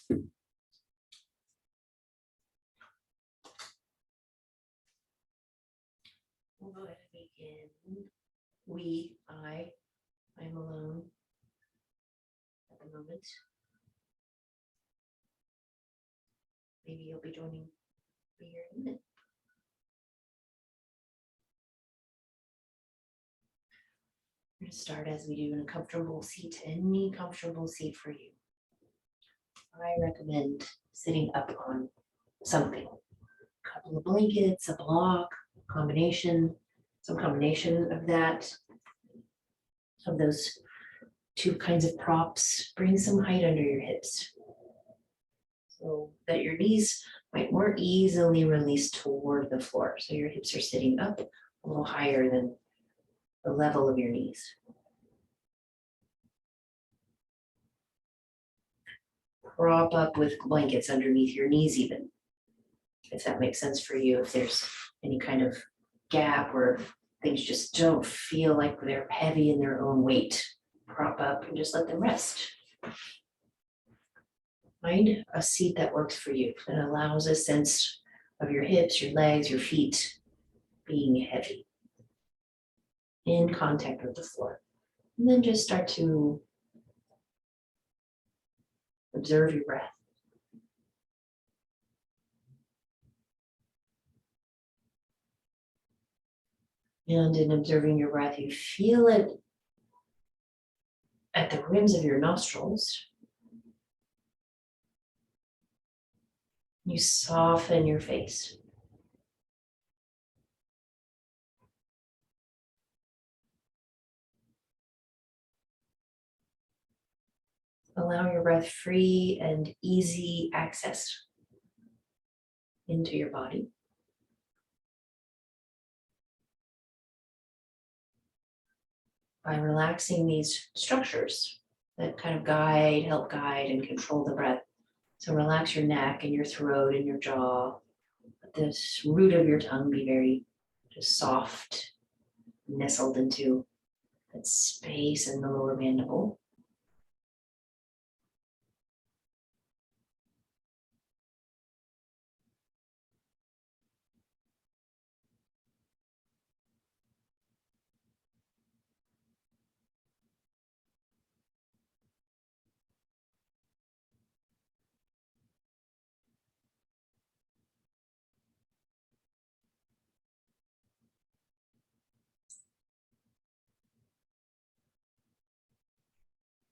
We'll go ahead and begin. I'm alone at the moment. Maybe you'll be joining me here in a minute. We're going to start as we do in a comfortable seat, any comfortable seat for you. I recommend sitting up on something, a couple of blankets, a block, some combination of that, of those two kinds of props. Bring some height under your hips so that your knees might more easily release toward the floor. So your hips are sitting up a little higher than the level of your knees. Prop up with blankets underneath your knees even, if that makes sense for you. If there's any kind of gap or things just don't feel like they're heavy in their own weight, prop up and just let them rest. Find a seat that works for you, that allows a sense of your hips, your legs, your feet being heavy in contact with the floor. And then just start to observe your breath. And in observing your breath, you feel it at the rims of your nostrils. You soften your face. Allow your breath free and easy access into your body. By relaxing these structures that kind of help guide and control the breath. So relax your neck and your throat and your jaw. Let this root of your tongue be very just soft, nestled into that space in the lower mandible.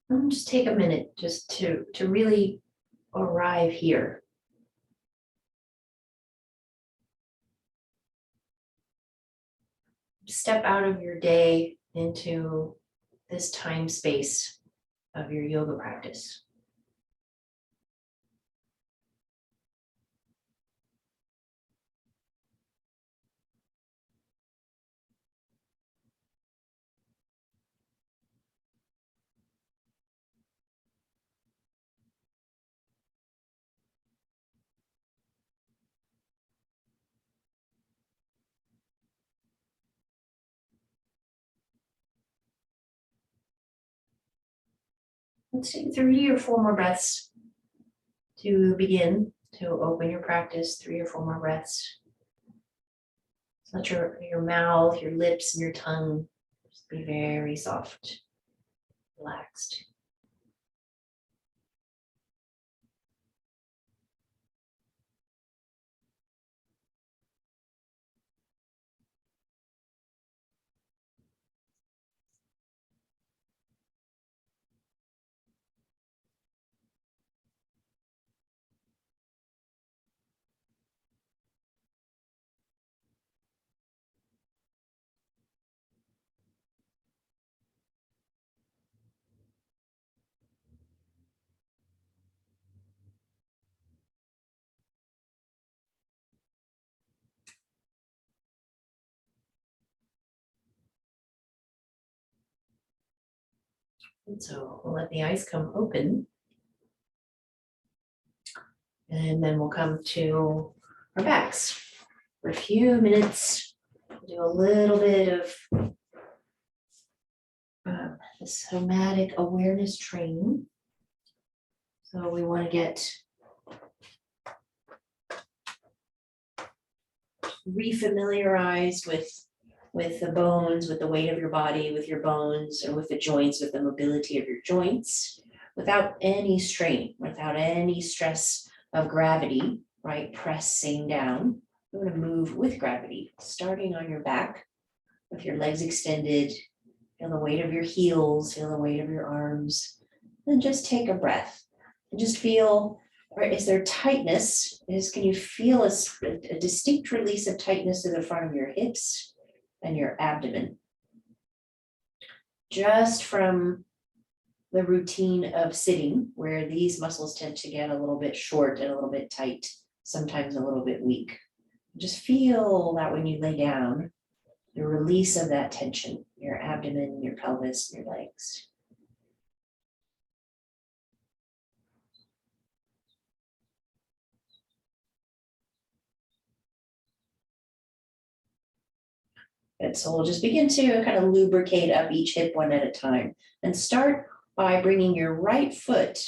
And just take a minute just to really arrive here. Step out of your day into this time space of your yoga practice. Let's take 3 or 4 more breaths to begin to open your practice. 3 or 4 more breaths. So let your mouth, your lips, and your tongue just be very soft, relaxed. And so we'll let the eyes come open. And then we'll come to our backs for a few minutes. We'll do a little bit of the somatic awareness training. So we want to get refamiliarized with the bones, with the weight of your body, with your bones, or with the joints, with the mobility of your joints, without any strain, without any stress of gravity, right? Pressing down. You want to move with gravity, starting on your back with your legs extended. Feel the weight of your heels, feel the weight of your arms. Then just take a breath and just feel, right, is there tightness? Can you feel a distinct release of tightness in the front of your hips and your abdomen? Just from the routine of sitting, where these muscles tend to get a little bit short and a little bit tight, sometimes a little bit weak. Just feel that when you lay down, the release of that tension, your abdomen, your pelvis, your legs. Good, so we'll just begin to kind of lubricate up each hip one at a time, and start by bringing your right foot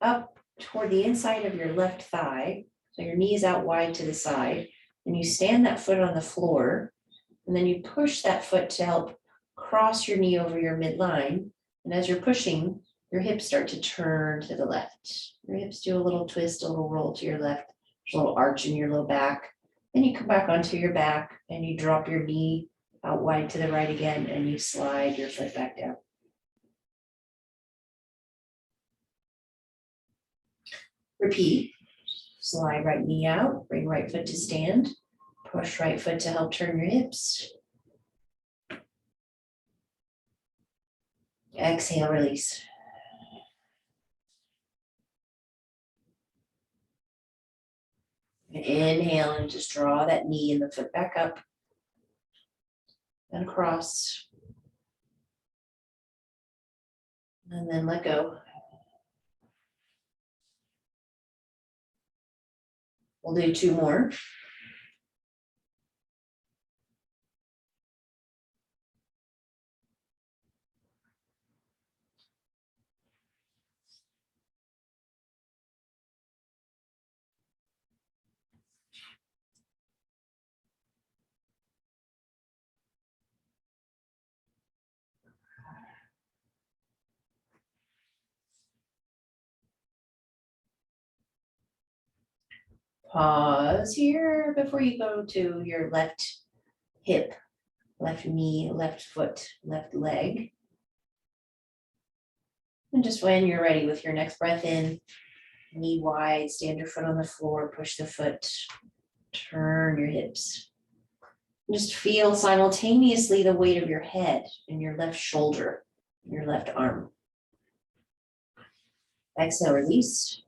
up toward the inside of your left thigh. So your knees out wide to the side, and you stand that foot on the floor, and then you push that foot to help cross your knee over your midline. And as you're pushing, your hips start to turn to the left. Your hips do a little twist, a little roll to your left. There's a little arch in your low back. Then you come back onto your back and you drop your knee out wide to the right again, and you slide your foot back down. Repeat. Slide right knee out, bring right foot to stand, push right foot to help turn your hips. Exhale, release. Inhale and just draw that knee and the foot back up and across. And then let go. We'll do two more. Pause here before you go to your left hip, left knee, left foot, left leg. And just when you're ready with your next breath in, knee wide, stand your foot on the floor, push the foot, turn your hips. Just feel simultaneously the weight of your head and your left shoulder, your left arm. Exhale, release.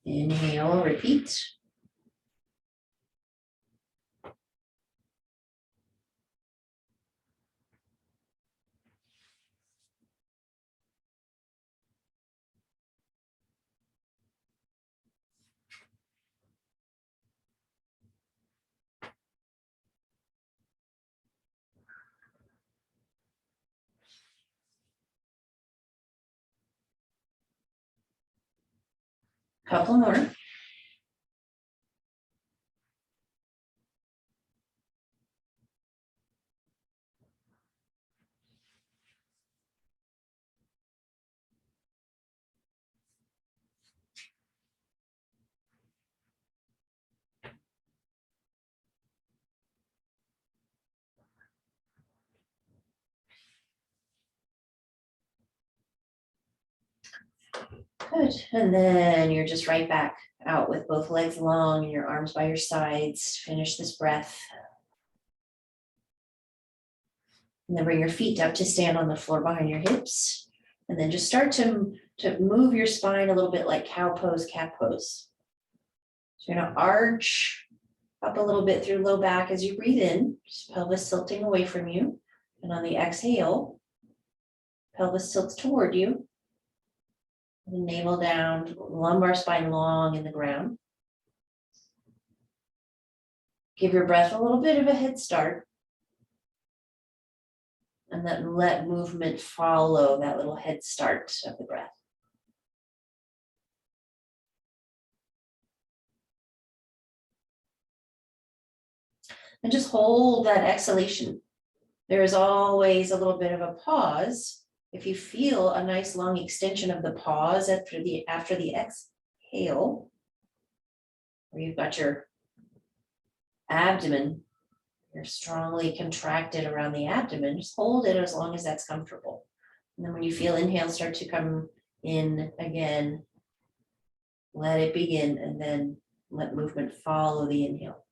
Inhale, repeat. Couple more. Good, and then you're just right back out with both legs long and your arms by your sides. Finish this breath. And then bring your feet up to stand on the floor behind your hips. And then just start to move your spine a little bit like cow pose, cat pose. So you're gonna arch up a little bit through low back as you breathe in, just pelvis tilting away from you. And on the exhale, pelvis tilts toward you. The navel down, lumbar spine long in the ground. Give your breath a little bit of a head start. And then let movement follow that little head start of the breath. And just hold that exhalation. There is always a little bit of a pause. If you feel a nice long extension of the pause after the exhale, where you've got your abdomen, you're strongly contracted around the abdomen, just hold it as long as that's comfortable. And then when you feel inhale start to come in again, let it begin, and then let movement follow the inhale.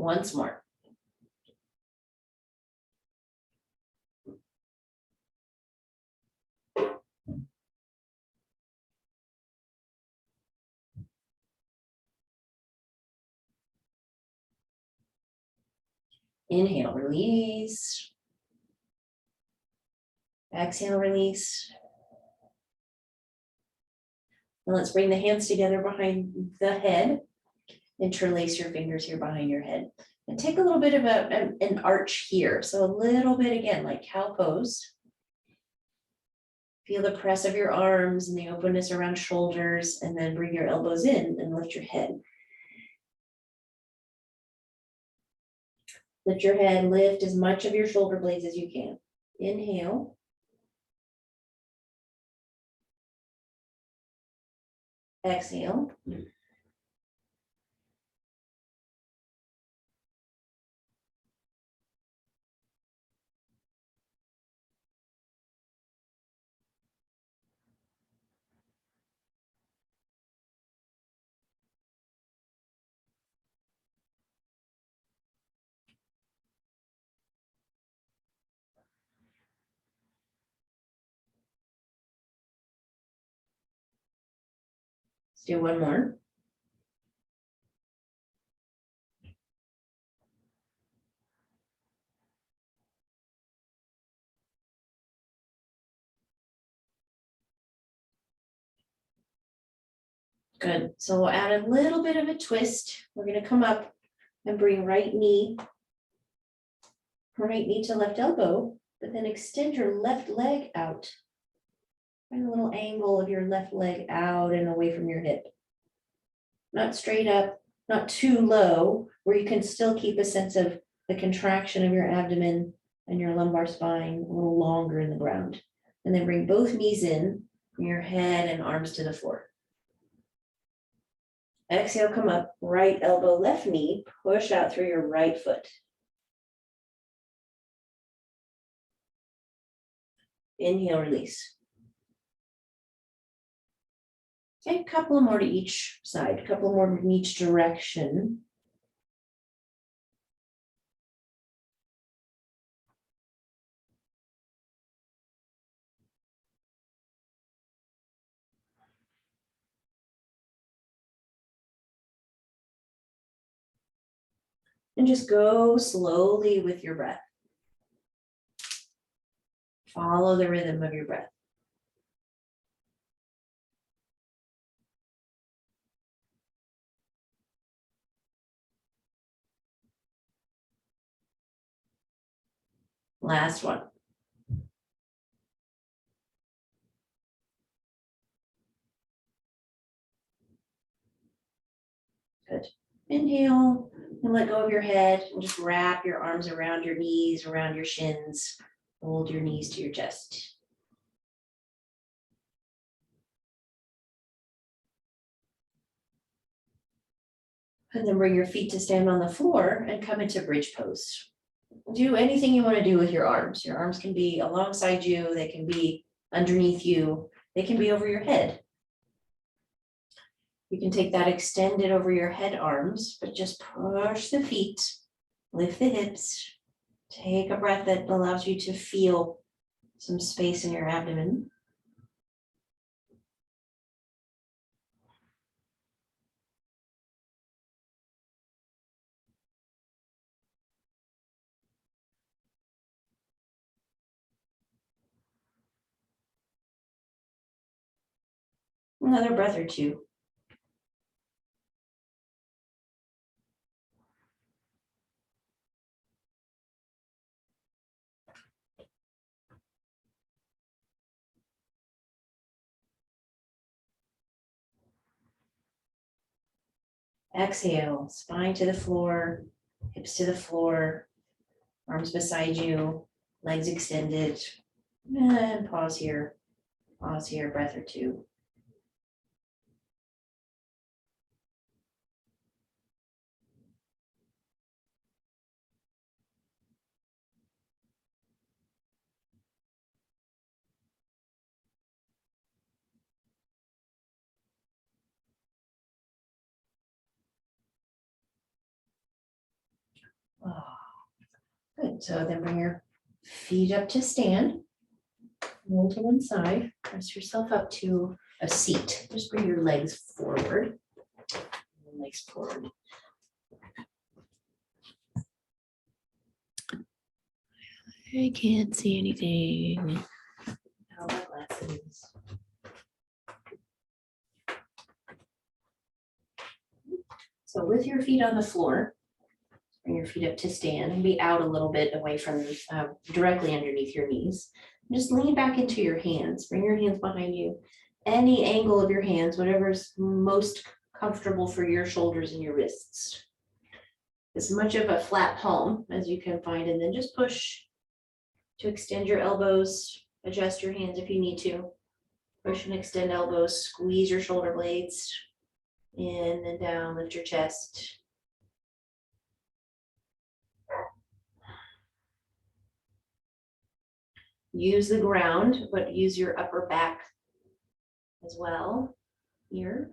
Once more. Inhale, release. Exhale, release. And let's bring the hands together behind the head. Interlace your fingers here behind your head. And take a little bit of an arch here. So a little bit again, like cow pose. Feel the press of your arms and the openness around shoulders, and then bring your elbows in and lift your head. Lift your head, lift as much of your shoulder blades as you can. Inhale. Exhale. Let's do one more. Good. So we'll add a little bit of a twist. We're going to come up and bring right knee to left elbow, but then extend your left leg out. Find a little angle of your left leg out and away from your hip. Not straight up, not too low, where you can still keep a sense of the contraction of your abdomen and your lumbar spine a little longer in the ground. And then bring both knees in, bring your head and arms to the floor. Exhale, come up, right elbow, left knee, push out through your right foot. Inhale, release. Okay, a couple more to each side, a couple more in each direction. And just go slowly with your breath. Follow the rhythm of your breath. Last one. Good. Inhale and let go of your head and just wrap your arms around your knees, around your shins. Hold your knees to your chest. And then bring your feet to stand on the floor and come into bridge pose. Do anything you want to do with your arms. Your arms can be alongside you, they can be underneath you, they can be over your head. You can take that extended over your head arms, but just push the feet, lift the hips, take a breath that allows you to feel some space in your abdomen. Another breath or two. Exhale, spine to the floor, hips to the floor, arms beside you, legs extended. And pause here, breath or two. Oh, good. So then bring your feet up to stand. Roll to one side. Press yourself up to a seat. Just bring your legs forward. Legs forward. I can't see anything. How about glasses? So with your feet on the floor, bring your feet up to stand and be out a little bit away from directly underneath your knees. Just lean back into your hands. Bring your hands behind you. Any angle of your hands, whatever's most comfortable for your shoulders and your wrists. As much of a flat palm as you can find, and then just push to extend your elbows. Adjust your hands if you need to. Push and extend elbows. Squeeze your shoulder blades. In and down. Lift your chest. Use the ground, but use your upper back as well here.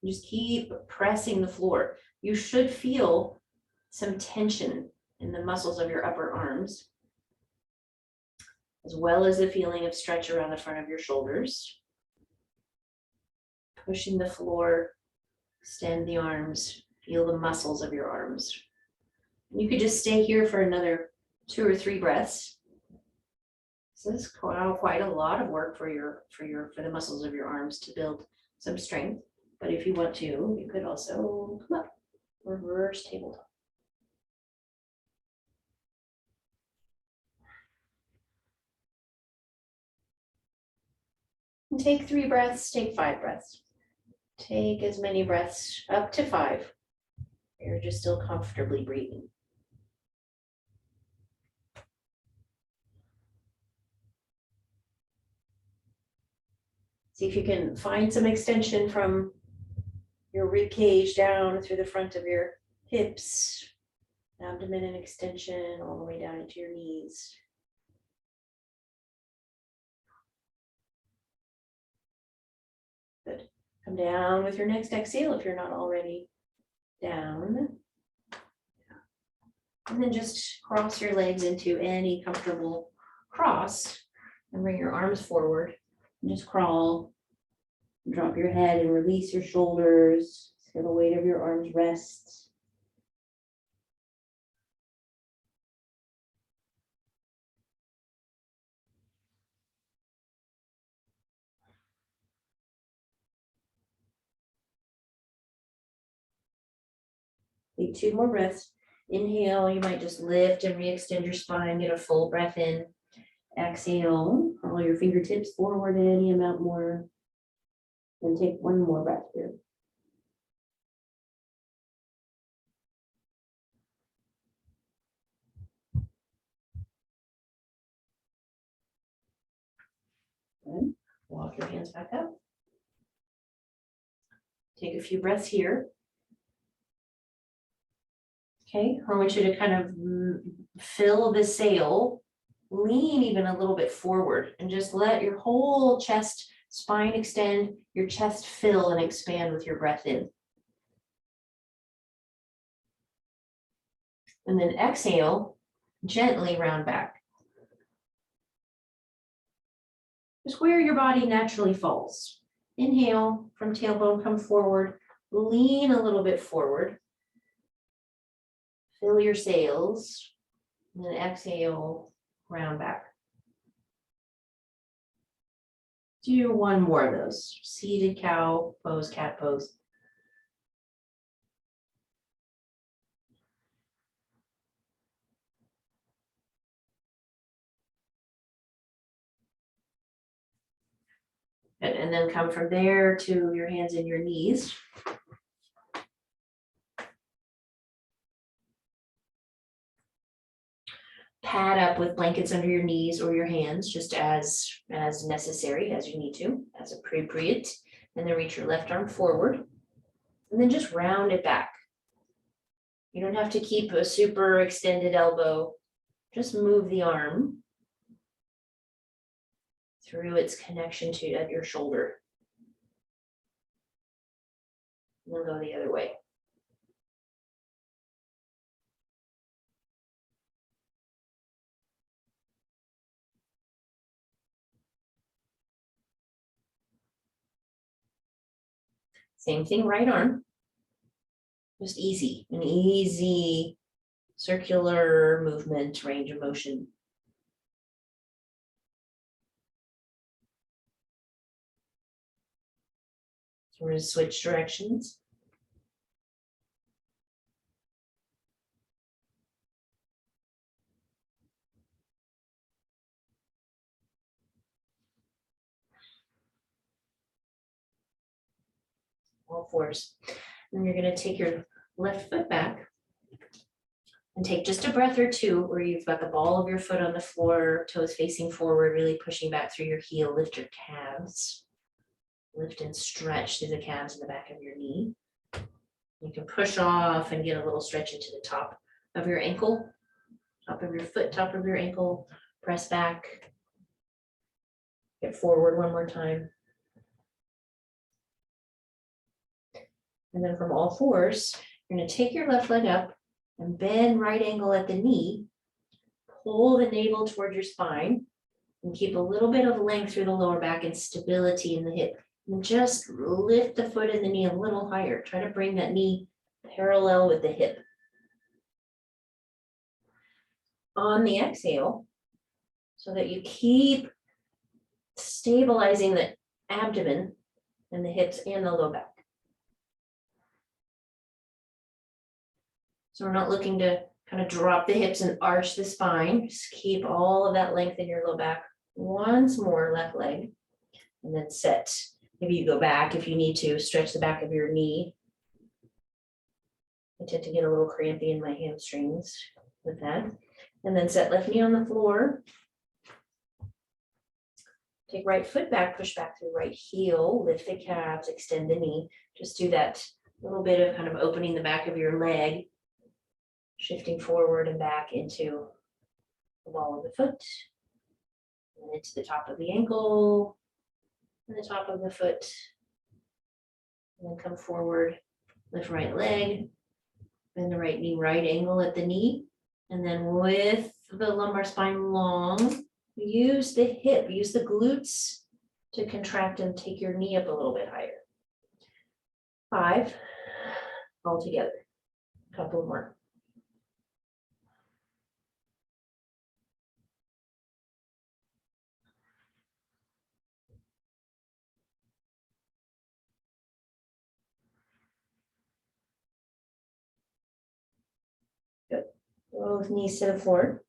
Just keep pressing the floor. You should feel some tension in the muscles of your upper arms, as well as the feeling of stretch around the front of your shoulders. Pushing the floor, extend the arms, feel the muscles of your arms. You could just stay here for another 2 or 3 breaths. So this is quite a lot of work for the muscles of your arms to build some strength. But if you want to, you could also come up, reverse tabletop. And take 3 breaths, take 5 breaths. Take as many breaths, up to 5. You're just still comfortably breathing. See if you can find some extension from your rib cage down through the front of your hips, abdomen and extension all the way down into your knees. Good. Come down with your next exhale if you're not already down. And then just cross your legs into any comfortable cross and bring your arms forward. And just crawl. Drop your head and release your shoulders. Feel the weight of your arms rest. Take 2 more breaths. Inhale, you might just lift and re-extend your spine, get a full breath in. Exhale, curl your fingertips forward any amount more. And take 1 more breath here. Good. Walk your hands back up. Take a few breaths here. Okay, I want you to kind of fill the sail, lean even a little bit forward, and just let your whole chest, spine extend, your chest fill and expand with your breath in. And then exhale, gently round back. Just where your body naturally falls. Inhale, from tailbone, come forward, lean a little bit forward. Fill your sails, and then exhale, round back. Do 1 more of those. Seated cow pose, cat pose. And then come from there to your hands and your knees. Pad up with blankets under your knees or your hands, just as necessary, as you need to, as appropriate. And then reach your left arm forward. And then just round it back. You don't have to keep a super extended elbow. Just move the arm through its connection to at your shoulder. And then go the other way. Same thing, right arm. Just easy, an easy circular movement, range of motion. So we're going to switch directions. All fours. And you're going to take your left foot back and take just a breath or two where you've got the ball of your foot on the floor, toes facing forward, really pushing back through your heel. Lift your calves. Lift and stretch through the calves in the back of your knee. You can push off and get a little stretch into the top of your ankle, top of your foot, top of your ankle. Press back. Get forward one more time. And then from all fours, you're going to take your left leg up and bend right angle at the knee. Pull the navel toward your spine and keep a little bit of length through the lower back and stability in the hip. And just lift the foot and the knee a little higher. Try to bring that knee parallel with the hip. On the exhale, so that you keep stabilizing the abdomen and the hips and the low back. So we're not looking to kind of drop the hips and arch the spine. Just keep all of that length in your low back. Once more, left leg, and then set. Maybe you go back if you need to, stretch the back of your knee. I tend to get a little crampy in my hamstrings with that. And then set left knee on the floor. Take right foot back, push back through right heel, lift the calves, extend the knee. Just do that little bit of kind of opening the back of your leg, shifting forward and back into the ball of the foot, and into the top of the ankle, and the top of the foot. And then come forward, lift right leg, bend the right knee, right angle at the knee. And then with the lumbar spine long, use the hip, use the glutes to contract and take your knee up a little bit higher. 5, all together. A couple more. Good. Both knees to the floor.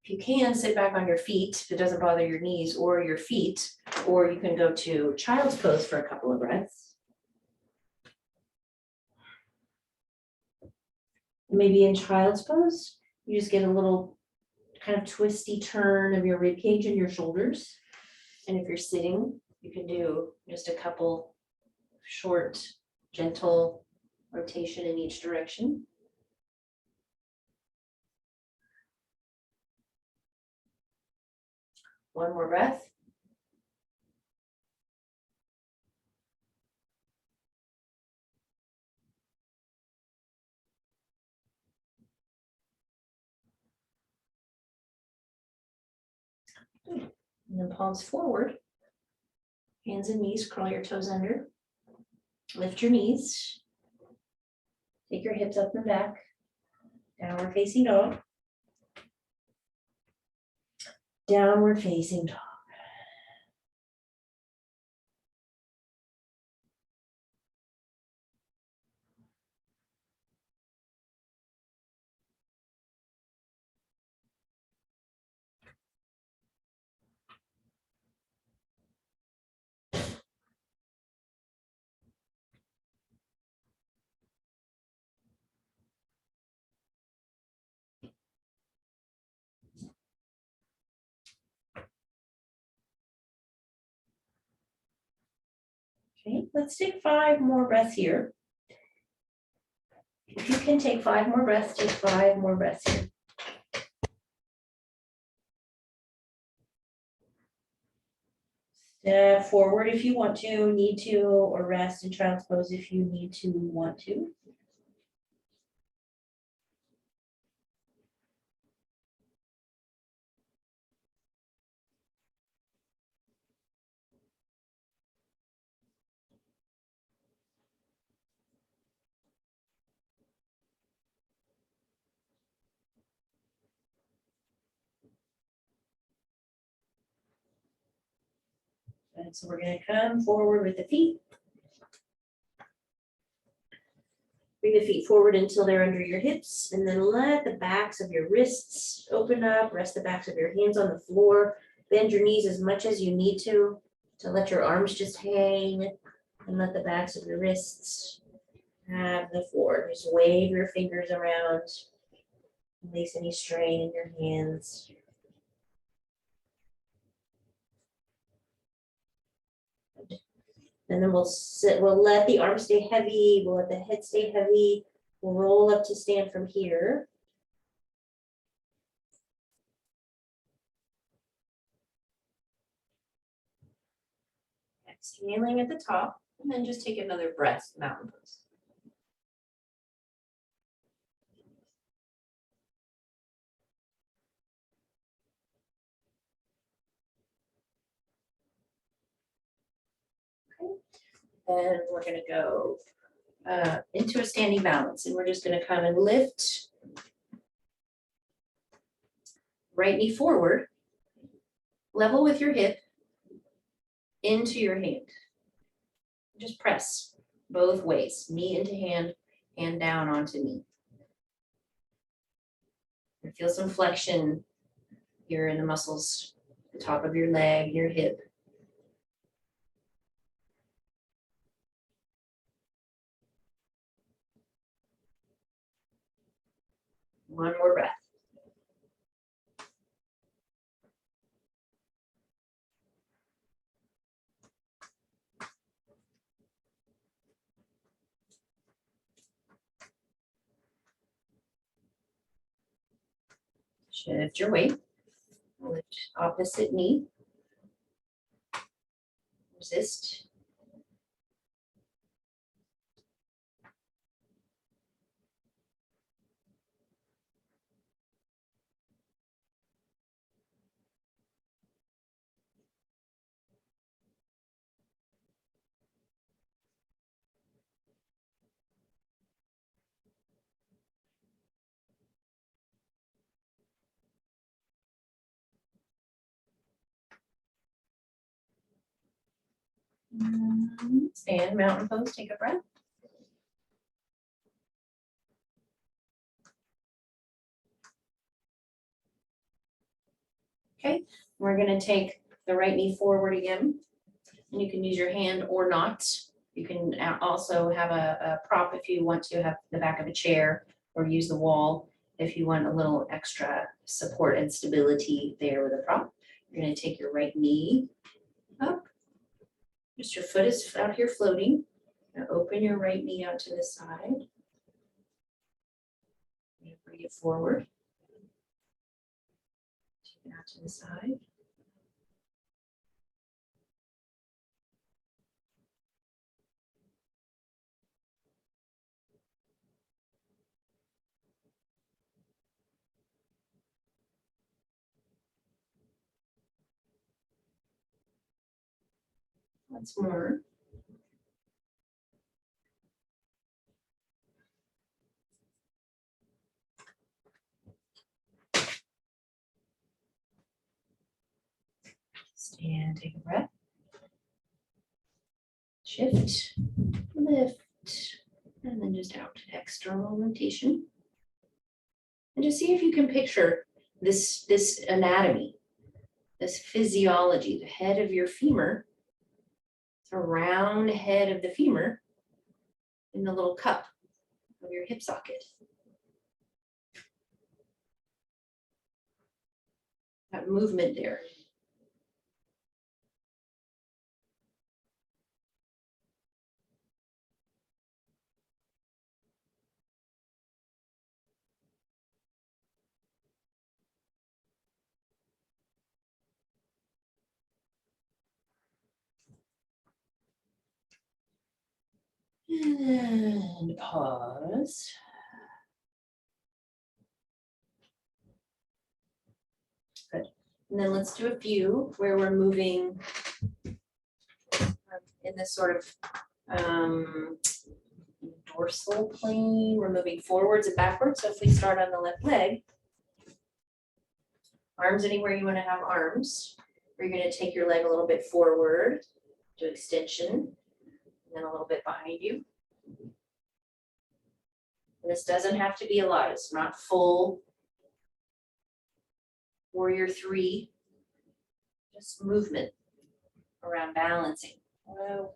If you can, sit back on your feet if it doesn't bother your knees or your feet, or you can go to child's pose for a couple of breaths. Maybe in child's pose, you just get a little kind of twisty turn of your rib cage and your shoulders. And if you're sitting, you can do just a couple short, gentle rotation in each direction. One more breath. Good. And then palms forward. Hands and knees, curl your toes under. Lift your knees. Take your hips up and back. Downward facing dog. Downward facing dog. let's take 5 more breaths here. If you can take 5 more breaths, take 5 more breaths here. Step forward if you want to, need to, or rest in child's pose if you need to, want to. And so we're going to come forward with the feet. Bring the feet forward until they're under your hips, and then let the backs of your wrists open up. Rest the backs of your hands on the floor. Bend your knees as much as you need to let your arms just hang, and let the backs of your wrists have the floor. Just wave your fingers around. Release any strain in your hands. And then we'll sit, we'll let the arms stay heavy, we'll let the head stay heavy. We'll roll up to stand from here. Exhaling at the top, and then just take another breath, mountain pose. And we're going to go into a standing balance, and we're just going to come and lift right knee forward, level with your hip into your hand. Just press both ways, knee into hand, hand down onto knee. And feel some flexion here in the muscles, the top of your leg, your hip. One more breath. Shift your weight. Lift opposite knee. Resist. Stand, mountain pose, take a breath. Okay, we're going to take the right knee forward again, and you can use your hand or not. You can also have a prop if you want to, have the back of a chair, or use the wall if you want a little extra support and stability there with a prop. You're going to take your right knee up. Just your foot is out here floating. Now open your right knee out to the side. Bring it forward. Take it out to the side. Once more. Stand, take a breath. Shift, lift, and then just out. External rotation. And just see if you can picture this anatomy, this physiology, the head of your femur, the round head of the femur in the little cup of your hip socket. That movement there. And pause. Good. And then let's do a few where we're moving in this sort of dorsal plane. We're moving forwards and backwards. So if we start on the left leg, arms anywhere you want to have arms. You're going to take your leg a little bit forward, do extension, and then a little bit behind you. And this doesn't have to be a lot. It's not full warrior 3, just movement around balancing. Whoa.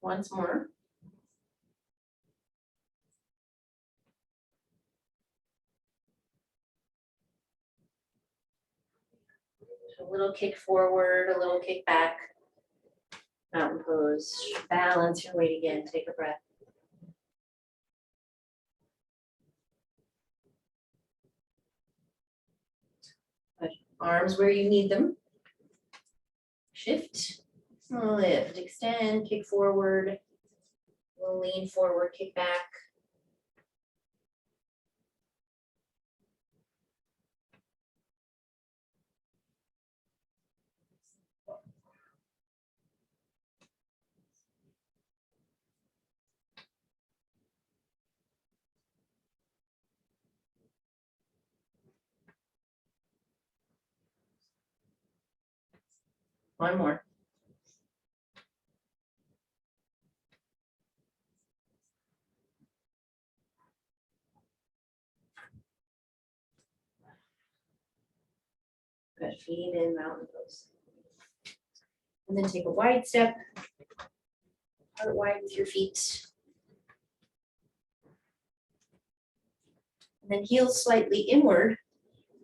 Once more. So a little kick forward, a little kick back. Mountain pose. Balance your weight again. Take a breath. Put arms where you need them. Shift, lift, extend, kick forward. We'll lean forward, kick back. One more. Good, feet in, mountain pose. And then take a wide step, heart wide with your feet. And then heels slightly inward,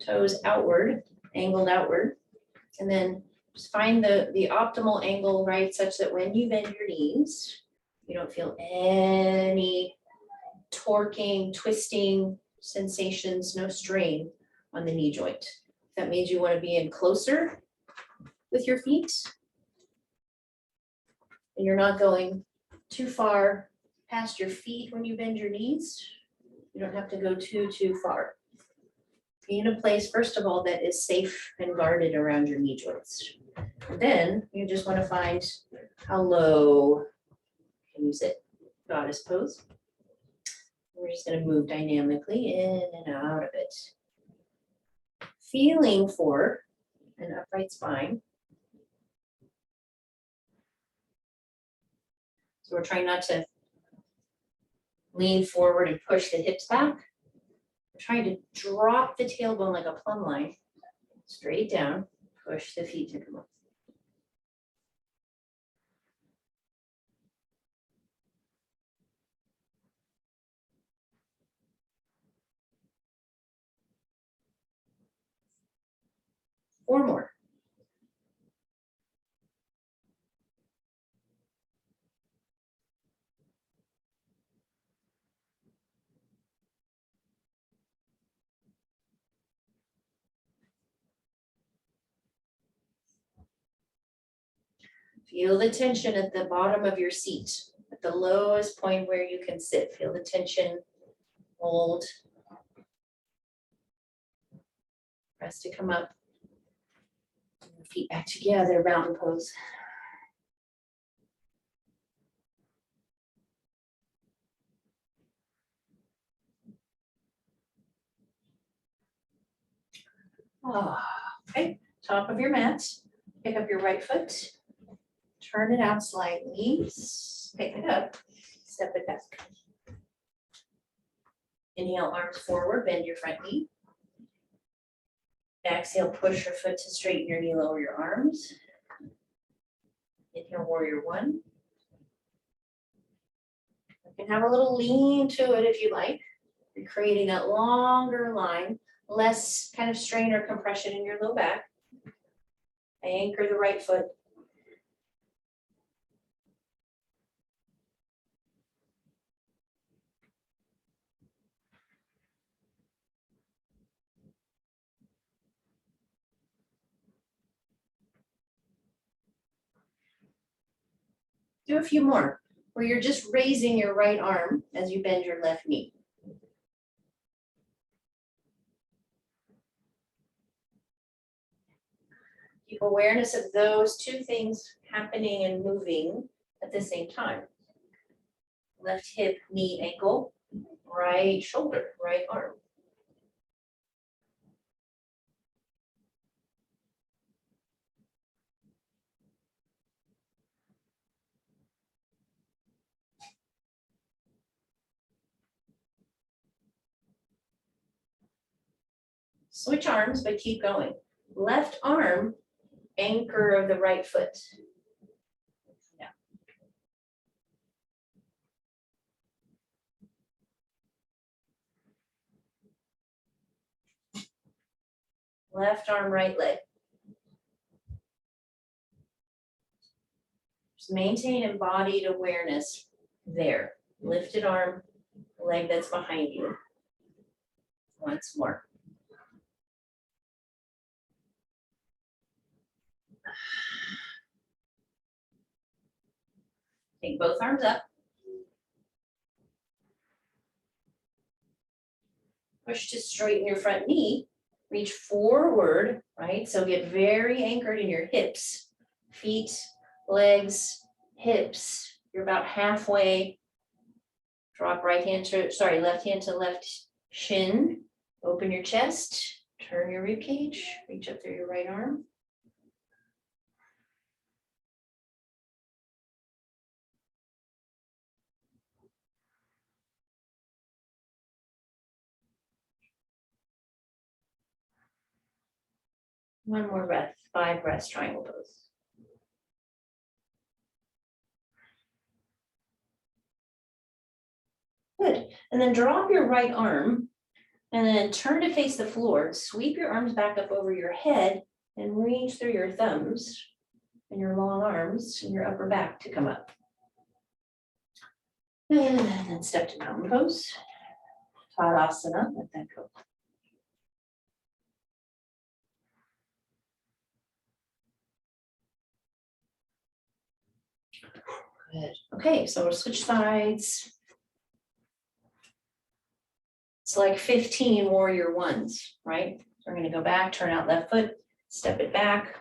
toes outward, angled outward. And then just find the optimal angle, right, such that when you bend your knees, you don't feel any torquing, twisting sensations, no strain on the knee joint. That means you want to be in closer with your feet. And you're not going too far past your feet when you bend your knees. You don't have to go too far. Be in a place, first of all, that is safe and guarded around your knee joints. And then you just want to find how low can you sit. Goddess pose. We're just going to move dynamically in and out of it. Feeling for an upright spine. So we're trying not to lean forward and push the hips back. We're trying to drop the tailbone like a plumb line, straight down, push the feet to come up. Four more. Feel the tension at the bottom of your seat, at the lowest point where you can sit. Feel the tension, hold. Press to come up. Feet back together, mountain pose. Oh, okay, top of your mat. Pick up your right foot. Turn it out slightly. Pick it up. Step it back. Inhale, arms forward, bend your front knee. Exhale, push your foot to straighten your knee, lower your arms. Inhale, warrior 1. You can have a little lean to it if you like. You're creating that longer line, less kind of strain or compression in your low back. Anchor the right foot. Do a few more, where you're just raising your right arm as you bend your left knee. Keep awareness of those two things happening and moving at the same time. Left hip, knee, ankle, right shoulder, right arm. Switch arms, but keep going. Left arm, anchor of the right foot. Yeah. Left arm, right leg. Just maintain embodied awareness there. Lifted arm, leg that's behind you. Once more. Take both arms up. Push to straighten your front knee. Reach forward, right? So get very anchored in your hips, feet, legs, hips. You're about halfway. Drop left hand to left shin. Open your chest, turn your rib cage, reach up through your right arm. One more breath, 5 breaths, triangle pose. Good, and then drop your right arm and then turn to face the floor. Sweep your arms back up over your head and reach through your thumbs and your long arms and your upper back to come up. And then step to mountain pose. Tadasana, let that go. Good. Okay, so we'll switch sides. It's like 15 warrior ones, right? So we're going to go back, turn out left foot, step it back,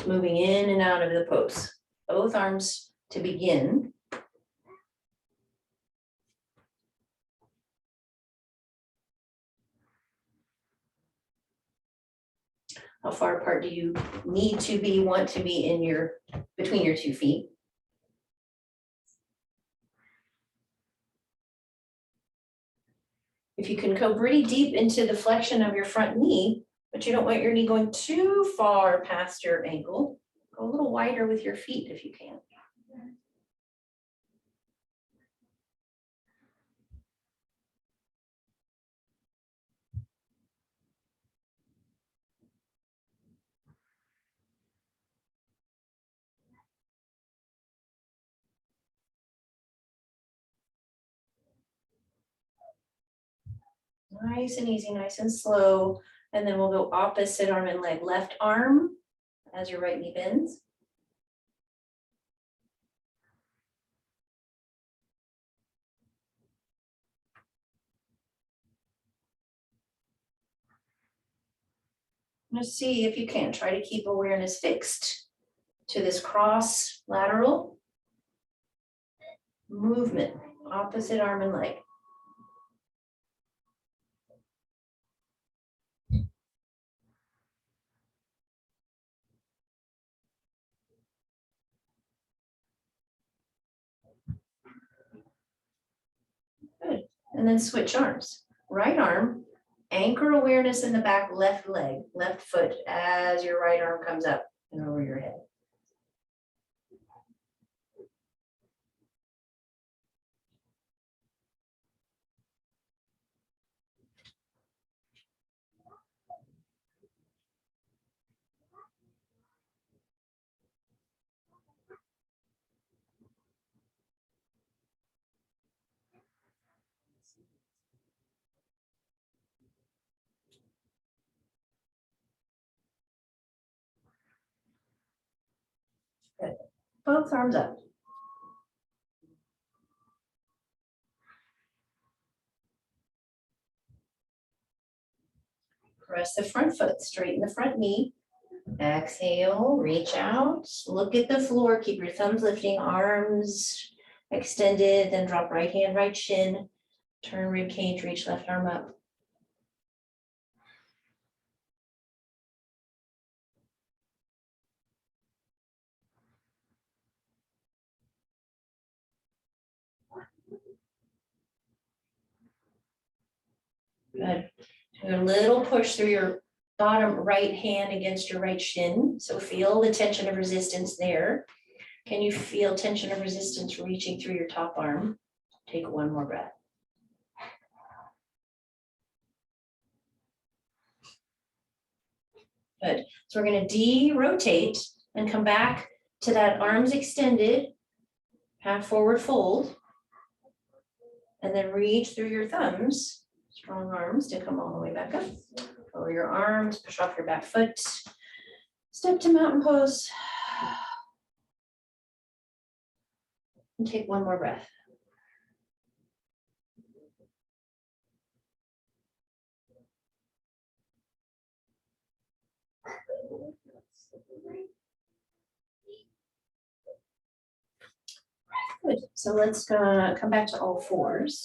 moving in and out of the pose. Both arms to begin. How far apart do you need to be, want to be in your, between your 2 feet? If you can go pretty deep into the flexion of your front knee, but you don't want your knee going too far past your ankle, go a little wider with your feet if you can. Nice and easy, nice and slow. And then we'll go opposite arm and leg. Left arm as your right knee bends. Just see if you can. Try to keep awareness fixed to this cross lateral movement. Opposite arm and leg. Good. And then switch arms. Right arm, anchor awareness in the back, left leg, left foot as your right arm comes up and over your head. Good. Both arms up. Press the front foot, straighten the front knee. Exhale, reach out, look at the floor, keep your thumbs lifting, arms extended, then drop right hand, right shin, turn rib cage, reach left arm up. Good. Do a little push through your bottom right hand against your right shin. So feel the tension of resistance there. Can you feel tension of resistance reaching through your top arm? Take one more breath. Good. So we're going to de-rotate and come back to that arms extended, half forward fold, and then reach through your thumbs, strong arms to come all the way back up. Lower your arms, push off your back foot, step to mountain pose, and take one more breath. Good. So let's come back to all fours.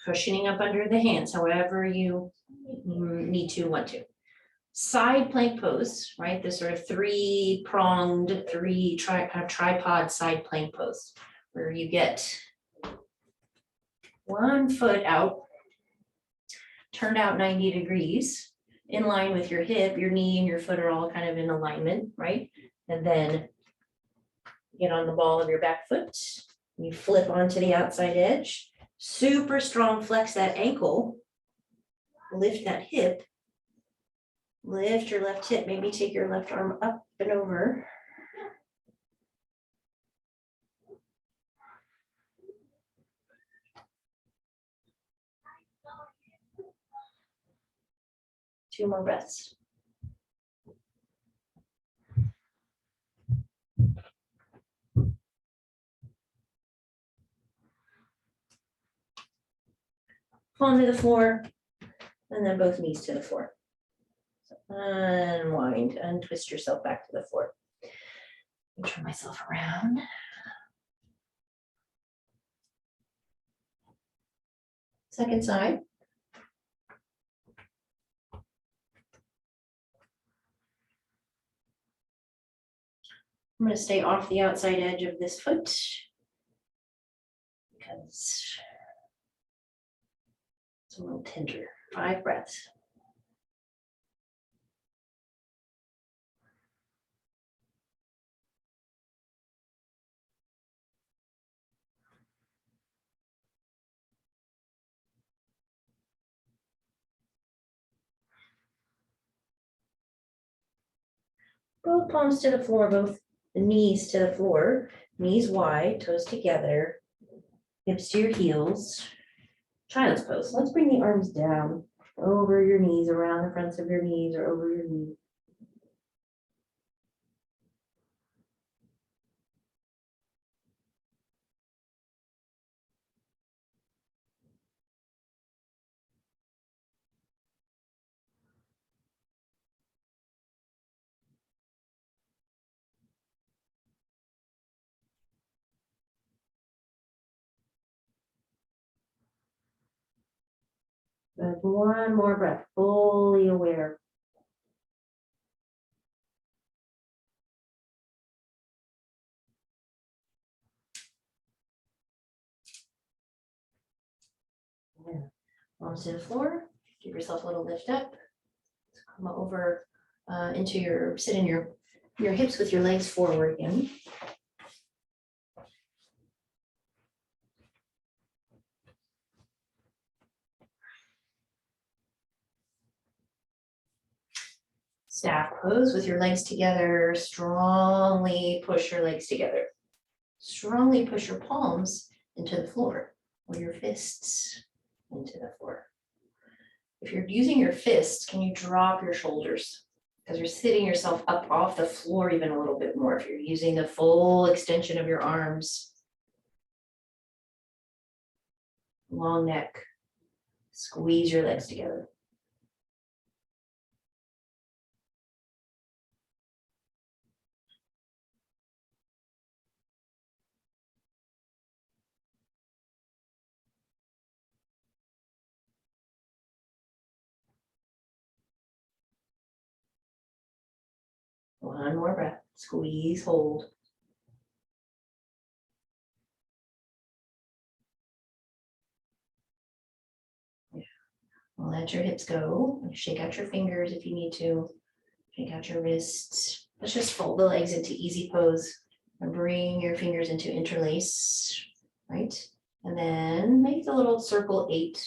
Cushioning up under the hands, however you need to, want to. Side plank pose, right? This sort of three-pronged, tripod side plank pose, where you get one foot out, turned out 90 degrees, in line with your hip, your knee and your foot are all kind of in alignment, right? And then get on the ball of your back foot, you flip onto the outside edge, super strong, flex that ankle, lift that hip, lift your left hip, maybe take your left arm up and over. Two more breaths. Palm to the floor, and then both knees to the floor. So unwind, untwist yourself back to the floor. Turn myself around. Second side. I'm going to stay off the outside edge of this foot because it's a little tender. 5 breaths. Both palms to the floor, both the knees to the floor, knees wide, toes together, hips to your heels. Child's pose. Let's bring the arms down over your knees, around the fronts of your knees or over your knees. Good. One more breath, fully aware. Yeah. Arms to the floor. Give yourself a little lift up. Come over into your, sit in your hips with your legs forward again. Staff pose with your legs together. Strongly push your legs together. Strongly push your palms into the floor or your fists into the floor. If you're using your fists, can you drop your shoulders? Because you're sitting yourself up off the floor even a little bit more. If you're using the full extension of your arms, long neck. Squeeze your legs together. One more breath. Squeeze, hold. Let your hips go. Shake out your fingers if you need to. Shake out your wrists. Let's just fold the legs into easy pose and bring your fingers into interlace, right? And then make the little circle 8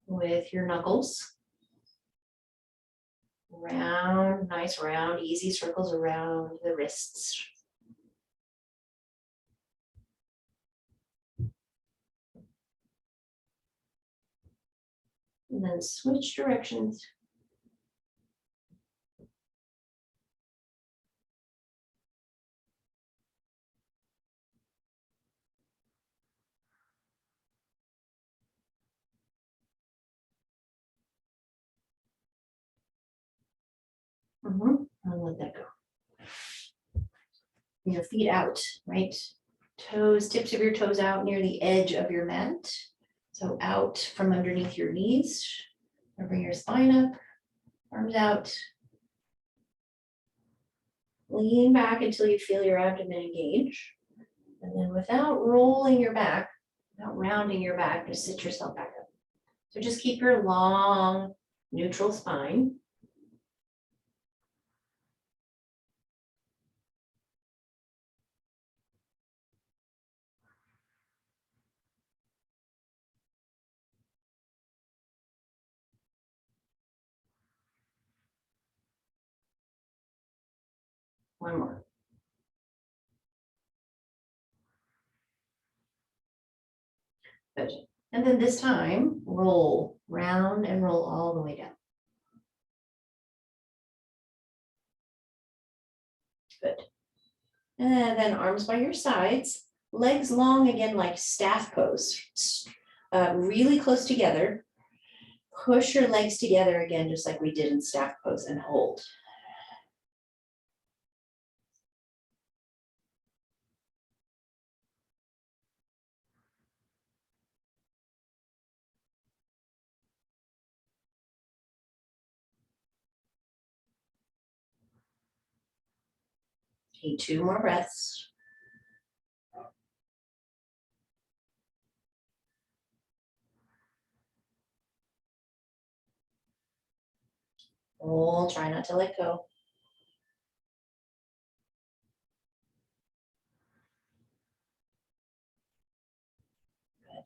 with your knuckles. Round, nice round, easy circles around the wrists. And then switch directions. And let that go. Your feet out, right? Toes, tips of your toes out near the edge of your mat. So out from underneath your knees. And bring your spine up, arms out. Lean back until you feel your abdomen engage. And then without rolling your back, without rounding your back, just sit yourself back up. So just keep your long, neutral spine. One more. Good. And then this time, roll, round and roll all the way down. Good. And then arms by your sides, legs long again like staff pose, really close together. Push your legs together again, just like we did in staff pose, and hold. Okay, 2 more breaths. Roll, try not to let go. Good.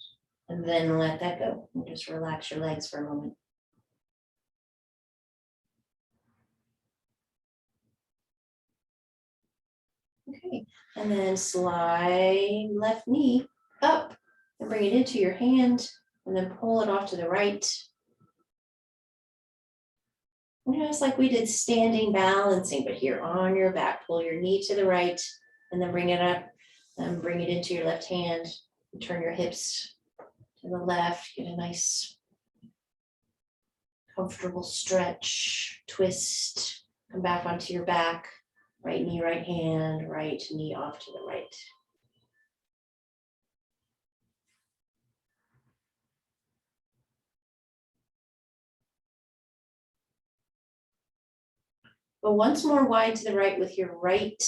And then let that go. And just relax your legs for a moment. Okay, and then slide left knee up and bring it into your hand and then pull it off to the right. Just like we did standing balancing, but here on your back, pull your knee to the right and then bring it up and bring it into your left hand. And turn your hips to the left, get a nice comfortable stretch, twist, come back onto your back, right knee, right hand, right knee off to the right. Go once more wide to the right with your right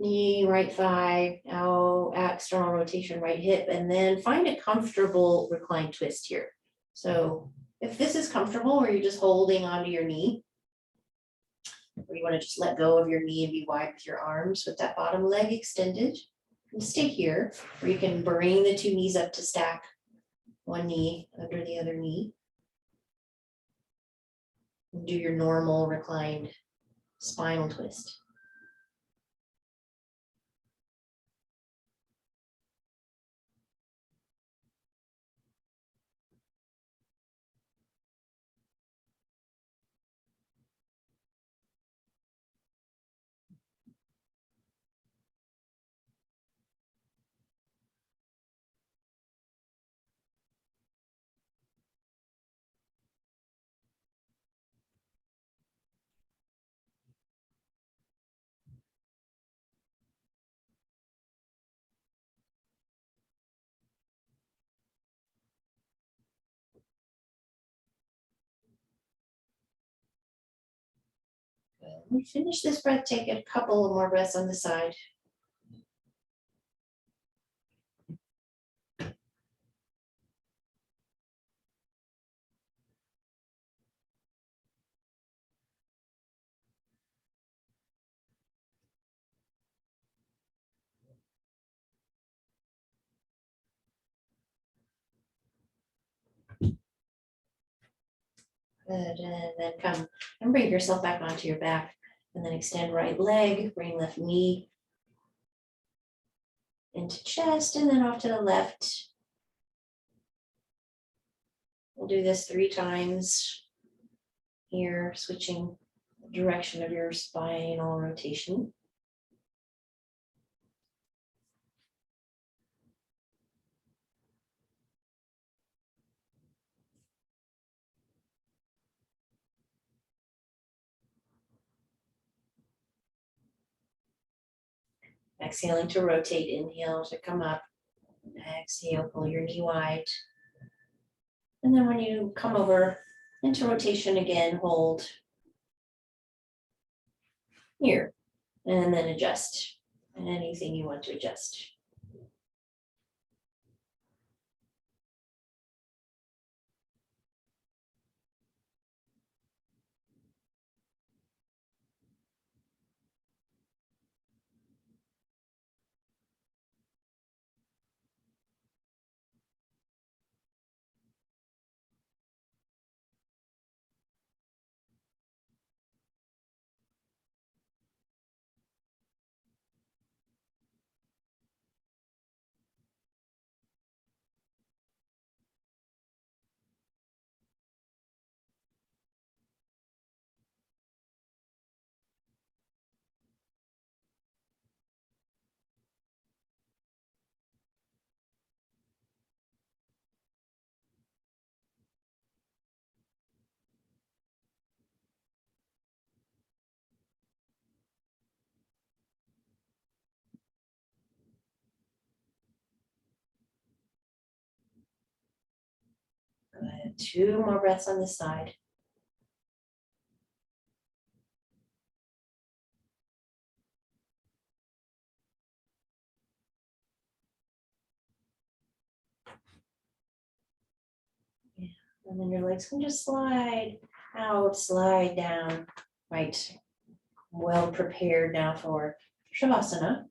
knee, right thigh, now external rotation, right hip, and then find a comfortable reclined twist here. So if this is comfortable, or you're just holding onto your knee, or you want to just let go of your knee and be wide with your arms with that bottom leg extended, and stay here, or you can bring the 2 knees up to stack one knee under the other knee. And do your normal reclined spinal twist. When we finish this breath, take a couple of more breaths on the side. Good, and then come and bring yourself back onto your back, and then extend right leg, bring left knee into chest, and then off to the left. We'll do this 3 times here, switching the direction of your spinal rotation. Exhaling to rotate, inhale to come up. Exhale, pull your knee wide. And then when you come over into rotation again, hold here, and then adjust. Anything you want to adjust. Good. 2 more breaths on this side. Yeah. And then your legs can just slide out, slide down. Right. Well prepared now for Shavasana.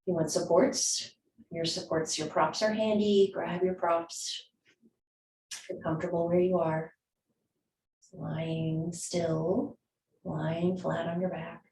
You want supports? Your props are handy. Grab your props. If you're comfortable where you are. Lying still, lying flat on your back.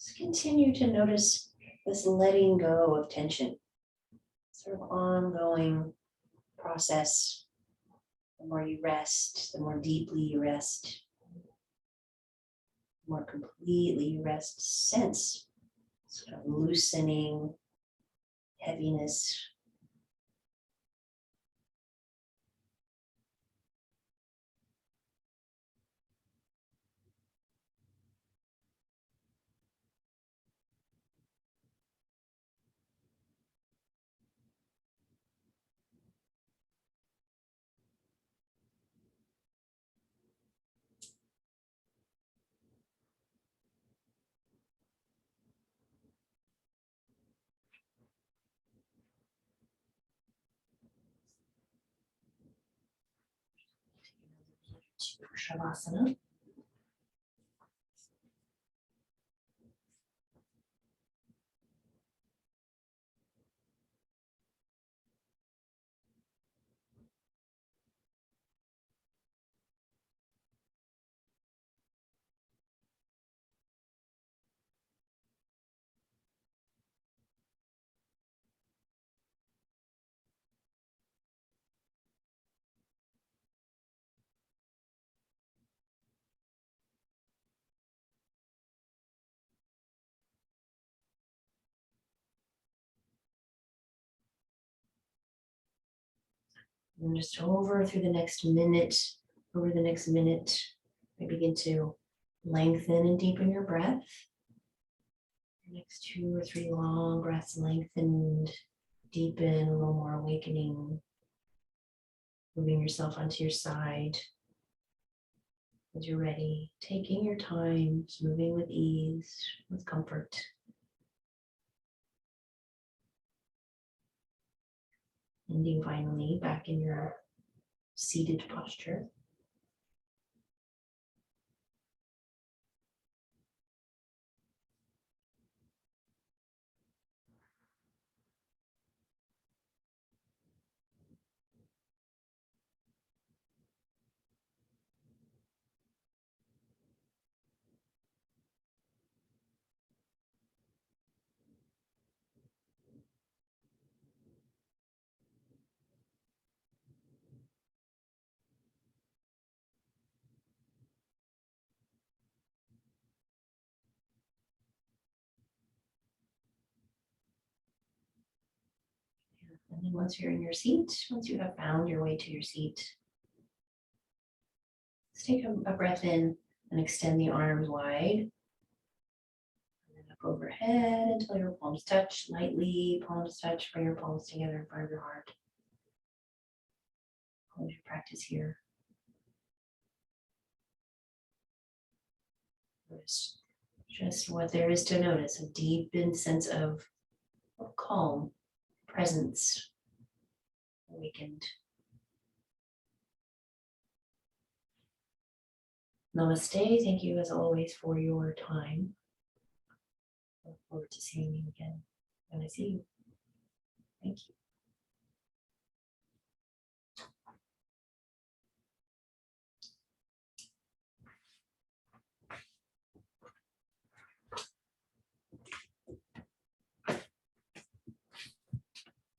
Just continue to notice this letting go of tension, sort of ongoing process. The more you rest, the more deeply you rest, the more completely you rest. Sense sort of loosening, heaviness. Shavasana. And just over the next minute, we begin to lengthen and deepen your breath. Next 2 or 3 long breaths, lengthened, deepen, a little more awakening. Moving yourself onto your side. As you're ready, taking your time, just moving with ease, with comfort. Ending finally back in your seated posture. And then once you're in your seat, once you have found your way to your seat, let's take a breath in and extend the arms wide. And then up overhead until your palms touch, lightly, palms touch, bring your palms together in front of your heart. Hold your practice here. Notice just what there is to notice, a deepened sense of calm, presence, awakened. Namaste. Thank you as always for your time. I look forward to seeing you again when I see you. Thank you.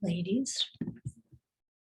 Ladies.